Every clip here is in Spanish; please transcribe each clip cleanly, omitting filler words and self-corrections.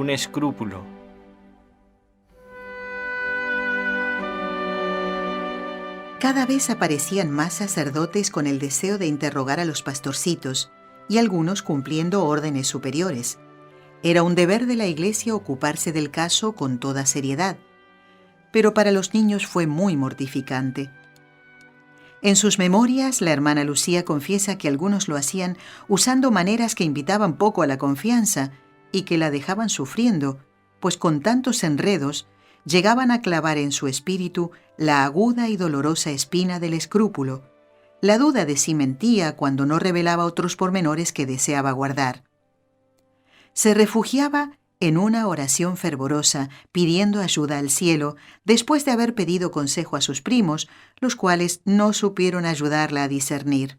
un escrúpulo. Cada vez aparecían más sacerdotes con el deseo de interrogar a los pastorcitos, y algunos cumpliendo órdenes superiores. Era un deber de la Iglesia ocuparse del caso con toda seriedad, pero para los niños fue muy mortificante. En sus memorias, la hermana Lucía confiesa que algunos lo hacían usando maneras que invitaban poco a la confianza y que la dejaban sufriendo, pues con tantos enredos llegaban a clavar en su espíritu la aguda y dolorosa espina del escrúpulo, la duda de si mentía cuando no revelaba otros pormenores que deseaba guardar. Se refugiaba en una oración fervorosa, pidiendo ayuda al cielo, después de haber pedido consejo a sus primos, los cuales no supieron ayudarla a discernir.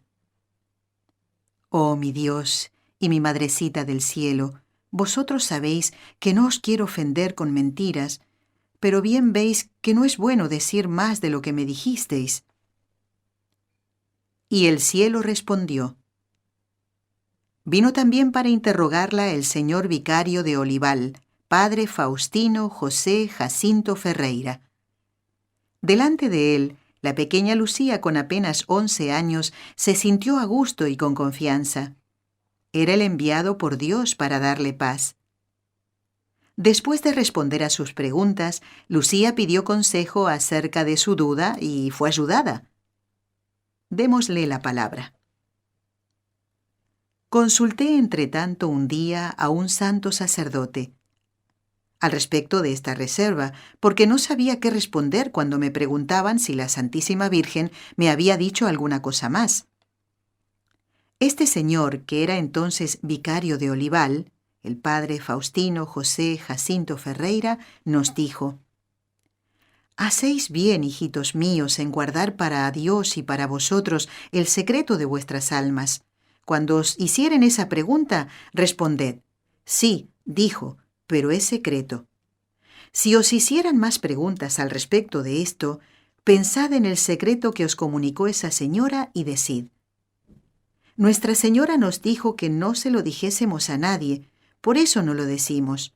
Oh, mi Dios y mi Madrecita del cielo, vosotros sabéis que no os quiero ofender con mentiras, pero bien veis que no es bueno decir más de lo que me dijisteis. Y el cielo respondió. Vino también para interrogarla el señor vicario de Olival, padre Faustino José Jacinto Ferreira. Delante de él, la pequeña Lucía, con apenas 11 años, se sintió a gusto y con confianza. Era el enviado por Dios para darle paz. Después de responder a sus preguntas, Lucía pidió consejo acerca de su duda y fue ayudada. Démosle la palabra. Consulté entre tanto un día a un santo sacerdote al respecto de esta reserva, porque no sabía qué responder cuando me preguntaban si la Santísima Virgen me había dicho alguna cosa más. Este señor, que era entonces vicario de Olival, el padre Faustino José Jacinto Ferreira, nos dijo: «Hacéis bien, hijitos míos, en guardar para Dios y para vosotros el secreto de vuestras almas. Cuando os hicieren esa pregunta, responded: sí, dijo, pero es secreto. Si os hicieran más preguntas al respecto de esto, pensad en el secreto que os comunicó esa señora y decid: Nuestra Señora nos dijo que no se lo dijésemos a nadie, por eso no lo decimos.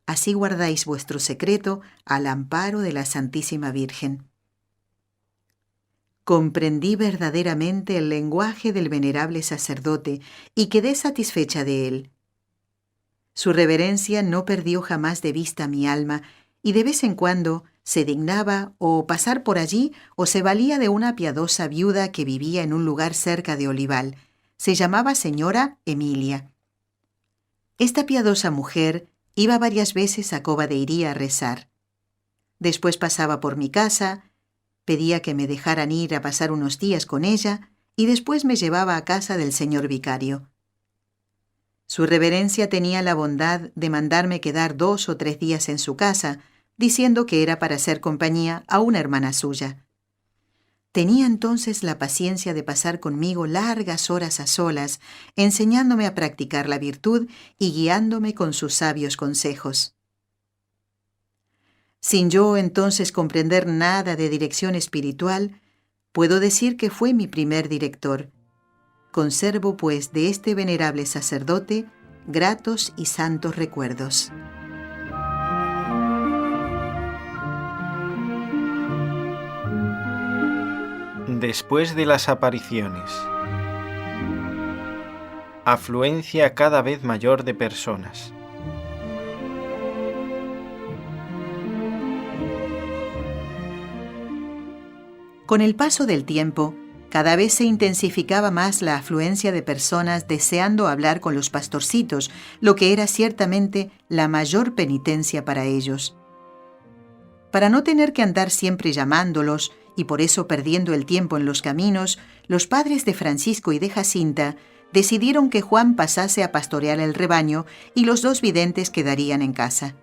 Así guardáis vuestro secreto al amparo de la Santísima Virgen». Comprendí verdaderamente el lenguaje del venerable sacerdote y quedé satisfecha de él. Su reverencia no perdió jamás de vista mi alma y de vez en cuando se dignaba o pasar por allí o se valía de una piadosa viuda que vivía en un lugar cerca de Olival. Se llamaba señora Emilia. Esta piadosa mujer iba varias veces a Cova de Iría a rezar. Después pasaba por mi casa, pedía que me dejaran ir a pasar unos días con ella y después me llevaba a casa del señor vicario. Su reverencia tenía la bondad de mandarme quedar 2 o 3 días en su casa, diciendo que era para hacer compañía a una hermana suya. Tenía entonces la paciencia de pasar conmigo largas horas a solas, enseñándome a practicar la virtud y guiándome con sus sabios consejos. Sin yo entonces comprender nada de dirección espiritual, puedo decir que fue mi primer director. Conservo, pues, de este venerable sacerdote gratos y santos recuerdos. Después de las apariciones. Afluencia cada vez mayor de personas. Con el paso del tiempo, cada vez se intensificaba más la afluencia de personas deseando hablar con los pastorcitos, lo que era ciertamente la mayor penitencia para ellos. Para no tener que andar siempre llamándolos y por eso perdiendo el tiempo en los caminos, los padres de Francisco y de Jacinta decidieron que Juan pasase a pastorear el rebaño y los 2 videntes quedarían en casa.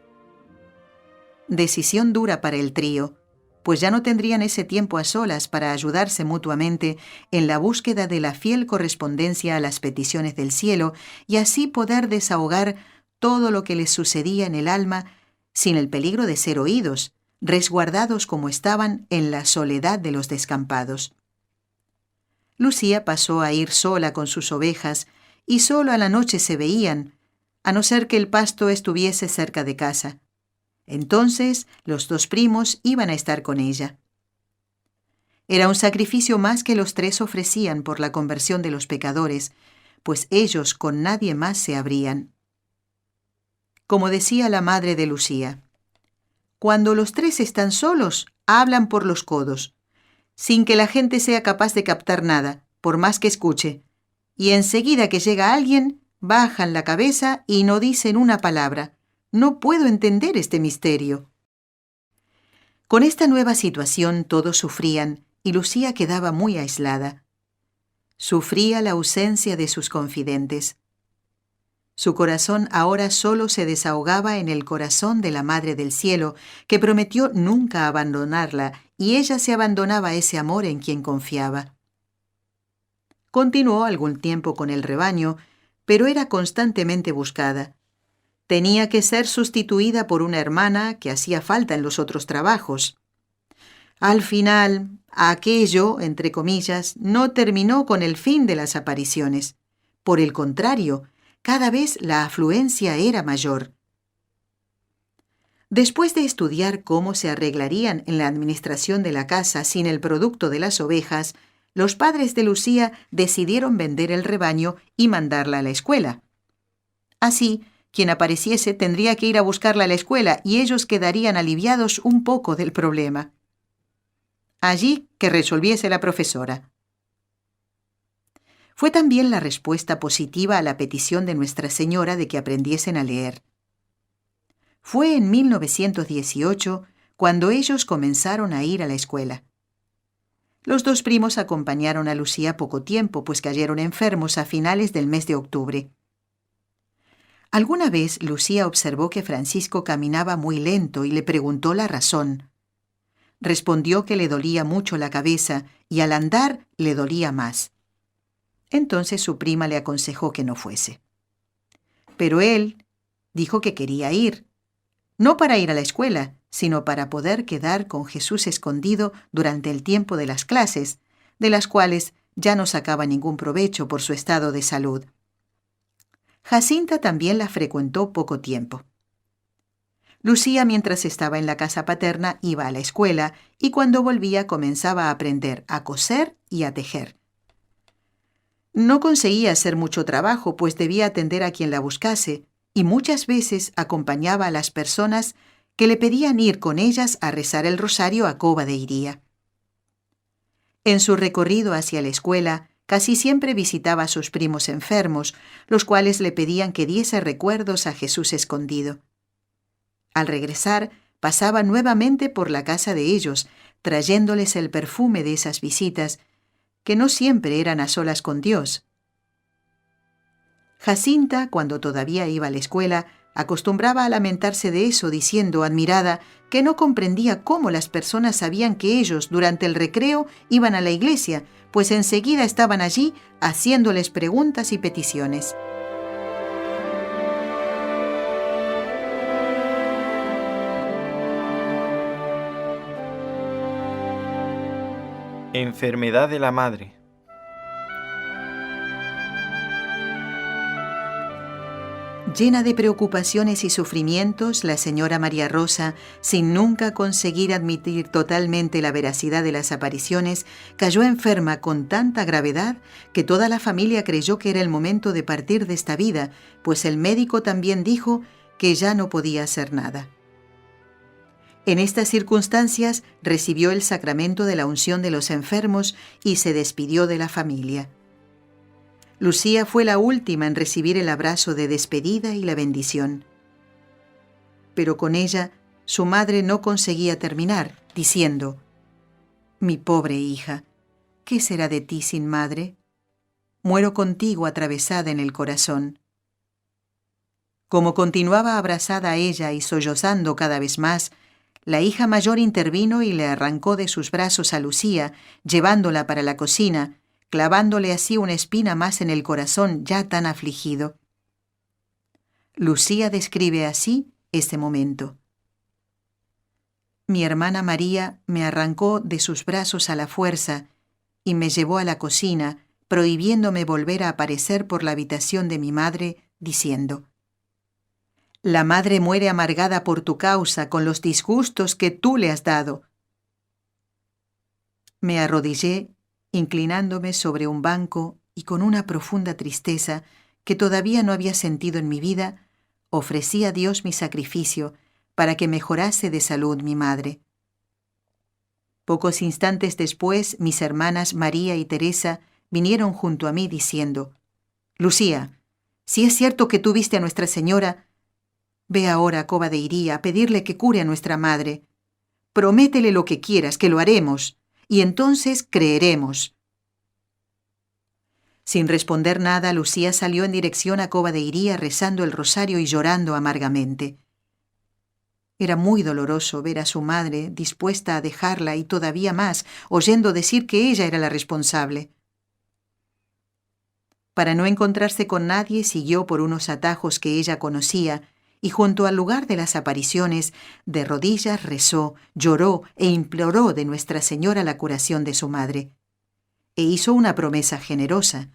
Decisión dura para el trío, pues ya no tendrían ese tiempo a solas para ayudarse mutuamente en la búsqueda de la fiel correspondencia a las peticiones del cielo y así poder desahogar todo lo que les sucedía en el alma sin el peligro de ser oídos, resguardados como estaban en la soledad de los descampados. Lucía pasó a ir sola con sus ovejas y solo a la noche se veían, a no ser que el pasto estuviese cerca de casa. Entonces los 2 primos iban a estar con ella. Era un sacrificio más que los 3 ofrecían por la conversión de los pecadores, pues ellos con nadie más se abrían. Como decía la madre de Lucía, cuando los 3 están solos, hablan por los codos, sin que la gente sea capaz de captar nada, por más que escuche, y enseguida que llega alguien, bajan la cabeza y no dicen una palabra. No puedo entender este misterio. Con esta nueva situación todos sufrían y Lucía quedaba muy aislada. Sufría la ausencia de sus confidentes. Su corazón ahora solo se desahogaba en el corazón de la Madre del Cielo, que prometió nunca abandonarla, y ella se abandonaba a ese amor en quien confiaba. Continuó algún tiempo con el rebaño, pero era constantemente buscada. Tenía que ser sustituida por una hermana que hacía falta en los otros trabajos. Al final, aquello, entre comillas, no terminó con el fin de las apariciones. Por el contrario, cada vez la afluencia era mayor. Después de estudiar cómo se arreglarían en la administración de la casa sin el producto de las ovejas, los padres de Lucía decidieron vender el rebaño y mandarla a la escuela. Así, quien apareciese tendría que ir a buscarla a la escuela y ellos quedarían aliviados un poco del problema. Allí que resolviese la profesora. Fue también la respuesta positiva a la petición de Nuestra Señora de que aprendiesen a leer. Fue en 1918 cuando ellos comenzaron a ir a la escuela. Los 2 primos acompañaron a Lucía poco tiempo, pues cayeron enfermos a finales del mes de octubre. Alguna vez Lucía observó que Francisco caminaba muy lento y le preguntó la razón. Respondió que le dolía mucho la cabeza y al andar le dolía más. Entonces su prima le aconsejó que no fuese. Pero él dijo que quería ir, no para ir a la escuela, sino para poder quedar con Jesús escondido durante el tiempo de las clases, de las cuales ya no sacaba ningún provecho por su estado de salud. Jacinta también la frecuentó poco tiempo. Lucía, mientras estaba en la casa paterna, iba a la escuela y cuando volvía comenzaba a aprender a coser y a tejer. No conseguía hacer mucho trabajo, pues debía atender a quien la buscase, y muchas veces acompañaba a las personas que le pedían ir con ellas a rezar el rosario a Cova de Iría. En su recorrido hacia la escuela, casi siempre visitaba a sus primos enfermos, los cuales le pedían que diese recuerdos a Jesús escondido. Al regresar, pasaba nuevamente por la casa de ellos, trayéndoles el perfume de esas visitas, que no siempre eran a solas con Dios. Jacinta, cuando todavía iba a la escuela, acostumbraba a lamentarse de eso, diciendo, admirada, que no comprendía cómo las personas sabían que ellos, durante el recreo, iban a la iglesia, pues enseguida estaban allí haciéndoles preguntas y peticiones. Enfermedad de la madre. Llena de preocupaciones y sufrimientos, la señora María Rosa, sin nunca conseguir admitir totalmente la veracidad de las apariciones, cayó enferma con tanta gravedad que toda la familia creyó que era el momento de partir de esta vida, pues el médico también dijo que ya no podía hacer nada. En estas circunstancias recibió el sacramento de la unción de los enfermos y se despidió de la familia. Lucía fue la última en recibir el abrazo de despedida y la bendición. Pero con ella, su madre no conseguía terminar, diciendo: «Mi pobre hija, ¿qué será de ti sin madre? Muero contigo atravesada en el corazón». Como continuaba abrazada a ella y sollozando cada vez más, la hija mayor intervino y le arrancó de sus brazos a Lucía, llevándola para la cocina, clavándole así una espina más en el corazón ya tan afligido. Lucía describe así este momento. Mi hermana María me arrancó de sus brazos a la fuerza y me llevó a la cocina, prohibiéndome volver a aparecer por la habitación de mi madre, diciendo: La madre muere amargada por tu causa con los disgustos que tú le has dado. Me arrodillé, inclinándome sobre un banco y con una profunda tristeza que todavía no había sentido en mi vida, ofrecí a Dios mi sacrificio para que mejorase de salud mi madre. Pocos instantes después, mis hermanas María y Teresa vinieron junto a mí diciendo: Lucía, si es cierto que tú viste a Nuestra Señora, ve ahora a Cova de Iría a pedirle que cure a nuestra madre. Prométele lo que quieras, que lo haremos, y entonces creeremos. Sin responder nada, Lucía salió en dirección a Cova de Iría rezando el rosario y llorando amargamente. Era muy doloroso ver a su madre dispuesta a dejarla y todavía más, oyendo decir que ella era la responsable. Para no encontrarse con nadie, siguió por unos atajos que ella conocía y junto al lugar de las apariciones, de rodillas rezó, lloró e imploró de Nuestra Señora la curación de su madre. E hizo una promesa generosa: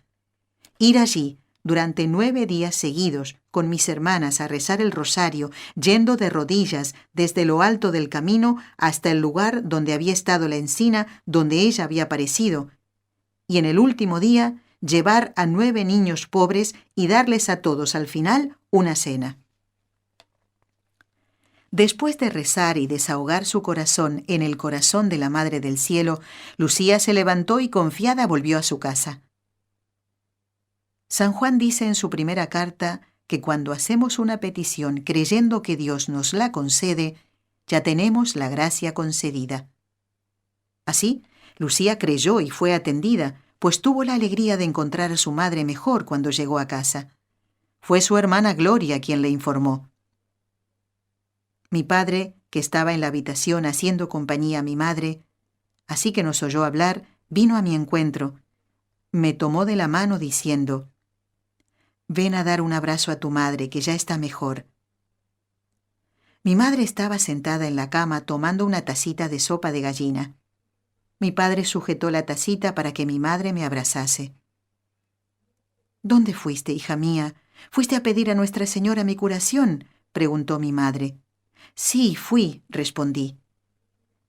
ir allí durante 9 días seguidos con mis hermanas a rezar el rosario, yendo de rodillas desde lo alto del camino hasta el lugar donde había estado la encina donde ella había aparecido, y en el último día llevar a 9 niños pobres y darles a todos al final una cena. Después de rezar y desahogar su corazón en el corazón de la Madre del Cielo, Lucía se levantó y confiada volvió a su casa. San Juan dice en su primera carta que cuando hacemos una petición creyendo que Dios nos la concede, ya tenemos la gracia concedida. Así, Lucía creyó y fue atendida, pues tuvo la alegría de encontrar a su madre mejor cuando llegó a casa. Fue su hermana Gloria quien le informó. Mi padre, que estaba en la habitación haciendo compañía a mi madre, así que nos oyó hablar, vino a mi encuentro. Me tomó de la mano diciendo: «Ven a dar un abrazo a tu madre, que ya está mejor». Mi madre estaba sentada en la cama tomando una tacita de sopa de gallina. Mi padre sujetó la tacita para que mi madre me abrazase. «¿Dónde fuiste, hija mía? ¿Fuiste a pedir a Nuestra Señora mi curación?», preguntó mi madre. «Sí, fui», respondí.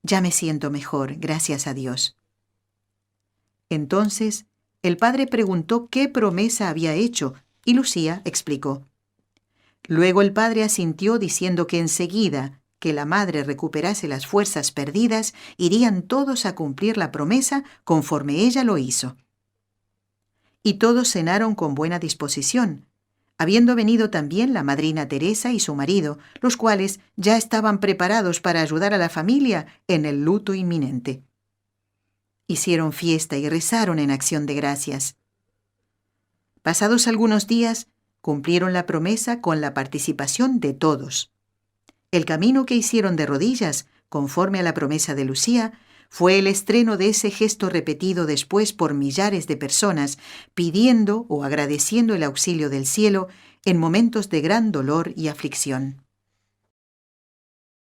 «Ya me siento mejor, gracias a Dios». Entonces, el padre preguntó qué promesa había hecho, y Lucía explicó. Luego el padre asintió diciendo que enseguida que la madre recuperase las fuerzas perdidas, irían todos a cumplir la promesa conforme ella lo hizo. Y todos cenaron con buena disposición, habiendo venido también la madrina Teresa y su marido, los cuales ya estaban preparados para ayudar a la familia en el luto inminente. Hicieron fiesta y rezaron en acción de gracias. Pasados algunos días, cumplieron la promesa con la participación de todos. El camino que hicieron de rodillas, conforme a la promesa de Lucía, fue el estreno de ese gesto repetido después por millares de personas, pidiendo o agradeciendo el auxilio del cielo en momentos de gran dolor y aflicción.